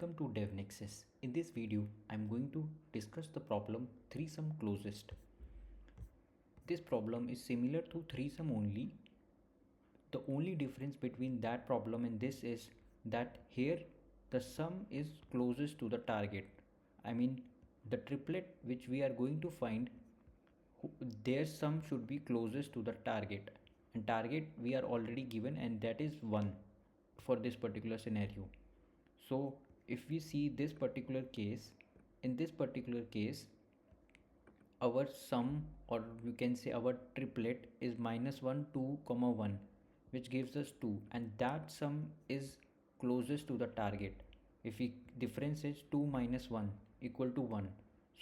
Welcome to DevNexus. In this video, I'm going to discuss the problem threesome closest. This problem is similar to threesome only. The only difference between that problem and this is that here the sum is closest to the target. I mean, the triplet which we are going to find, their sum should be closest to the target. And target we are already given, and that is 1 for this particular scenario. So if we see this particular case, in this particular case our sum, or you can say our triplet, is -1 2 comma 1, which gives us 2, and that sum is closest to the target. If we difference is 2 minus 1 equal to 1,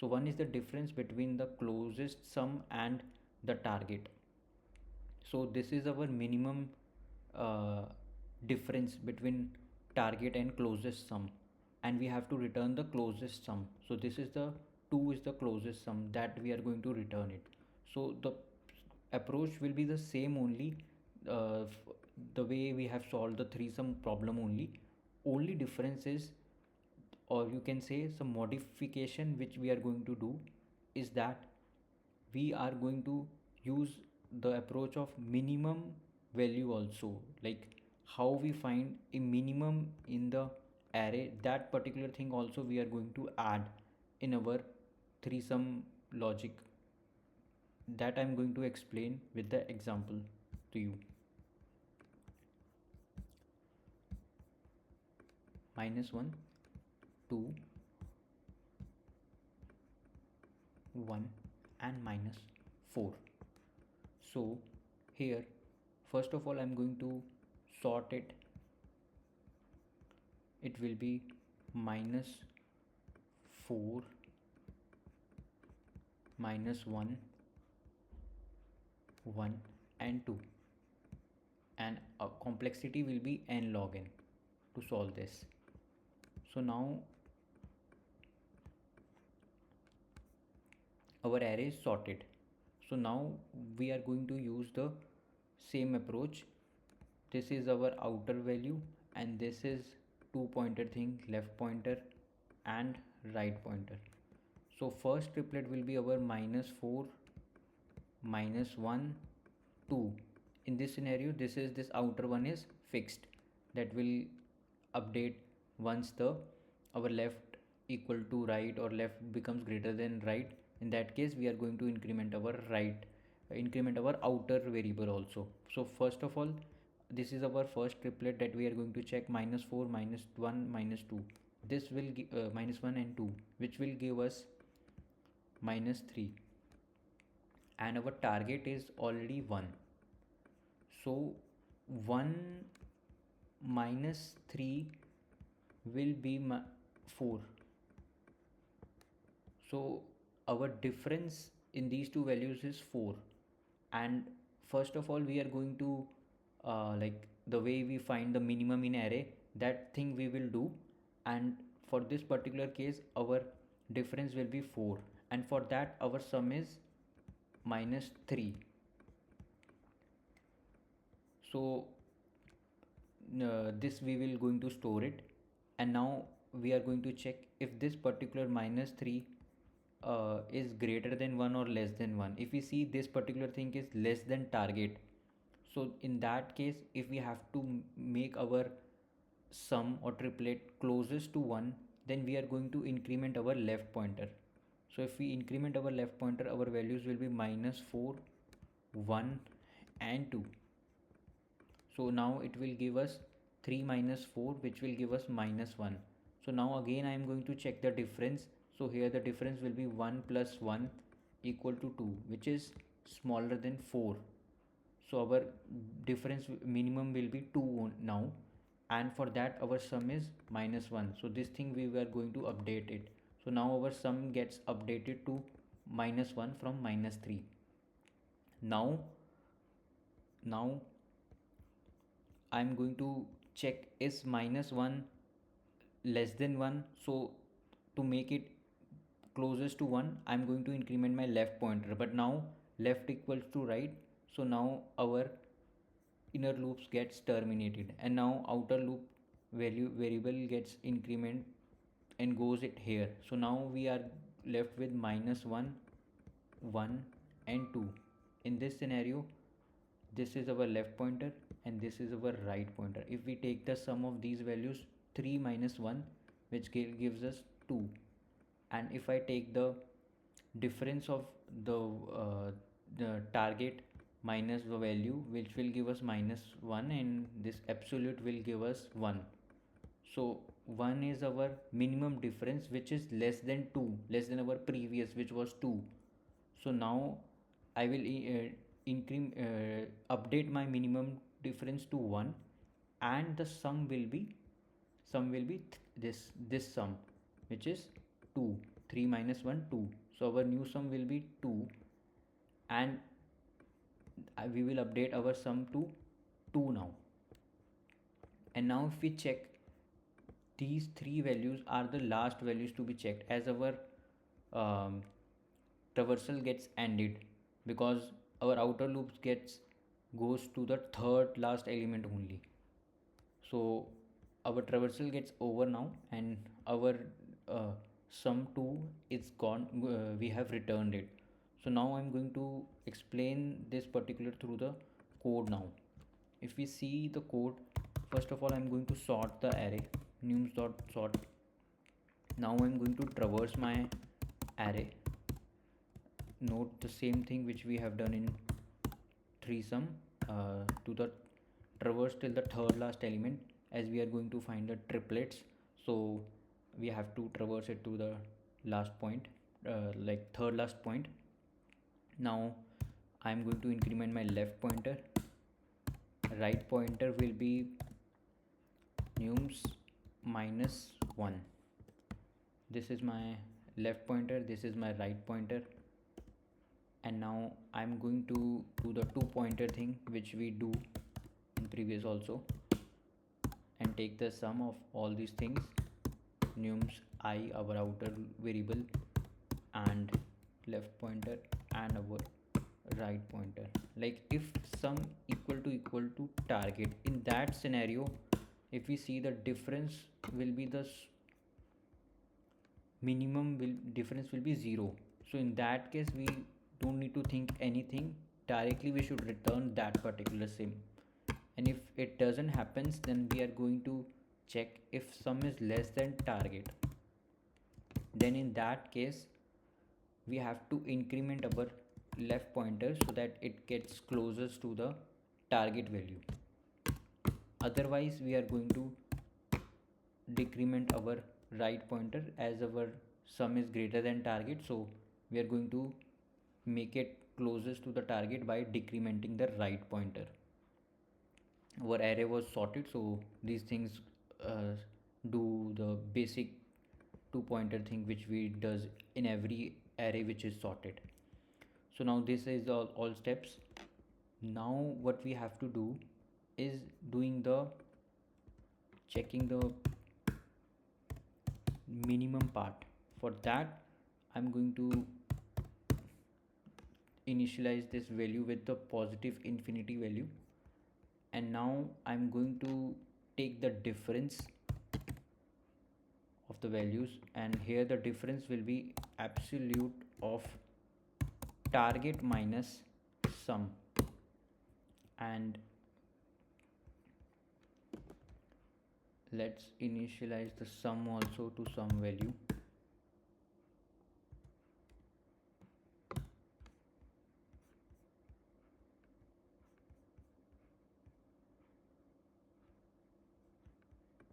so 1 is the difference between the closest sum and the target. So this is our minimum uh, difference between target and closest sum, and we have to return the closest sum. So this is the 2 is the closest sum that we are going to return it. So the approach will be the same only, uh, the way we have solved the threesome problem only difference is, or you can say some modification which we are going to do, is that we are going to use the approach of minimum value also, like how we find a minimum in the array. That particular thing also we are going to add in our threesome logic, that I'm going to explain with the example to you. -1 2 1 and -4. So here first of all I'm going to sort it. It will be -4 -1 1 and 2, and complexity will be n log n to solve this. So now our array is sorted. So now we are going to use the same approach. This is our outer value, and this is two pointer thing, left pointer and right pointer. So first triplet will be our -4 -1 2. In this scenario, this outer one is fixed, that will update once the our left equal to right or left becomes greater than right. In that case we are going to increment our outer variable also. So first of all, this is our first triplet that we are going to check: -4 -1 -2. This will give -1 and 2, which will give us -3, and our target is already 1. So 1 minus 3 will be 4. So our difference in these two values is 4. And first of all we are going to like the way we find the minimum in array, that thing we will do. And for this particular case our difference will be 4, and for that our sum is -3. So this we will going to store it, and now we are going to check if this particular -3 is greater than 1 or less than 1. If we see this particular thing is less than target, so in that case if we have to make our sum or triplet closest to 1, then we are going to increment our left pointer. So if we increment our left pointer, our values will be -4 1 and 2. So now it will give us 3 minus 4, which will give us -1. So now again I am going to check the difference. So here the difference will be 1 plus 1 equal to 2, which is smaller than 4. So our difference minimum will be 2 now, and for that our sum is -1. So this thing we were going to update it. So now our sum gets updated to -1 from -3. Now I'm going to check is -1 less than 1. So to make it closest to 1, I'm going to increment my left pointer, but now left equals to right. So now our inner loops gets terminated, and now outer loop value variable gets increment and goes it here. So now we are left with minus 1, 1 and 2. In this scenario, this is our left pointer and this is our right pointer. If we take the sum of these values, 3 minus 1, which gives us 2, and if I take the difference of the target minus the value, which will give us minus 1, and this absolute will give us 1. So 1 is our minimum difference, which is less than 2, less than our previous, which was 2. So now I will update my minimum difference to 1, and the sum will be this sum, which is 2. 3 minus 1, 2. So our new sum will be 2, and we will update our sum to 2 now. And now if we check, these three values are the last values to be checked, as our traversal gets ended, because our outer loop goes to the third last element only. So our traversal gets over now, and our sum 2 is gone. We have returned it. So now I'm going to explain this particular through the code now. If we see the code, first of all I'm going to sort the array, nums.sort. Now I'm going to traverse my array. Note the same thing which we have done in threesome, to the traverse till the third last element, as we are going to find the triplets. So we have to traverse it to the last point, like third last point. Now I'm going to increment my left pointer. Right pointer will be nums minus 1. This is my left pointer, this is my right pointer. And now I'm going to do the 2 pointer thing, which we do in previous also, and take the sum of all these things, nums I, our outer variable, and left pointer and our right pointer. Like if sum equal to target, in that scenario, if we see, the difference will be the difference will be 0. So in that case we don't need to think anything, directly we should return that particular sim. And if it doesn't happens, then we are going to check if sum is less than target. Then in that case we have to increment our left pointer so that it gets closest to the target value. Otherwise we are going to decrement our right pointer, as our sum is greater than target. So we are going to make it closest to the target by decrementing the right pointer. Our array was sorted, so these things do the basic 2 pointer thing which we does in every array which is sorted. So now this is all steps. Now what we have to do is doing the checking the minimum part. For that I'm going to initialize this value with the positive infinity value, and now I'm going to take the difference of the values, and here the difference will be absolute of target minus sum, and let's initialize the sum also to some value.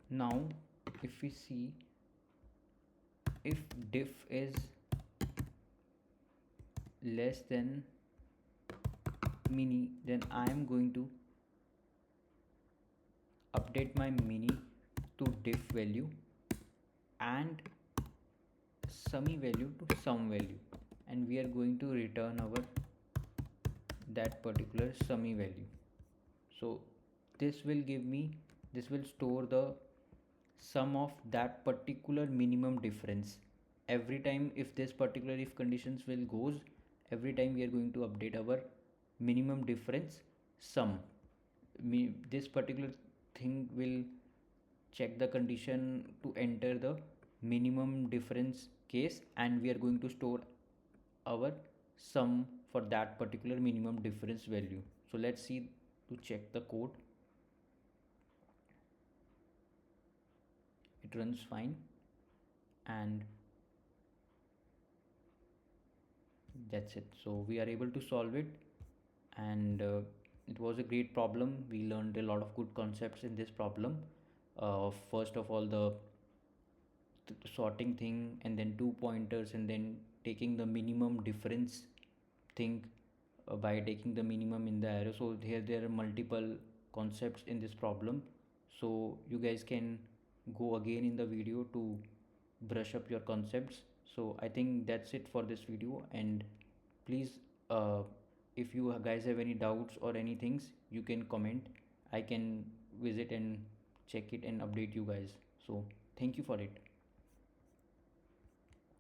Now if we see, if diff is less than mini, then I am going to update my mini to diff value and summy value to sum value, and we are going to return our that particular summy value. So this will store the sum of that particular minimum difference. Every time if this particular if conditions will goes, every time we are going to update our minimum difference sum. This particular thing will check the condition to enter the minimum difference case, and we are going to store our sum for that particular minimum difference value. So let's see to check the code. It runs fine, and that's it. So we are able to solve it, and it was a great problem. We learned a lot of good concepts in this problem. First of all, the sorting thing, and then two pointers, and then taking the minimum difference thing by taking the minimum in the arrow. So here there are multiple concepts in this problem, so you guys can go again in the video to brush up your concepts. So I think that's it for this video, and please, if you guys have any doubts or any things, you can comment. I can visit and check it and update you guys. So thank you for it.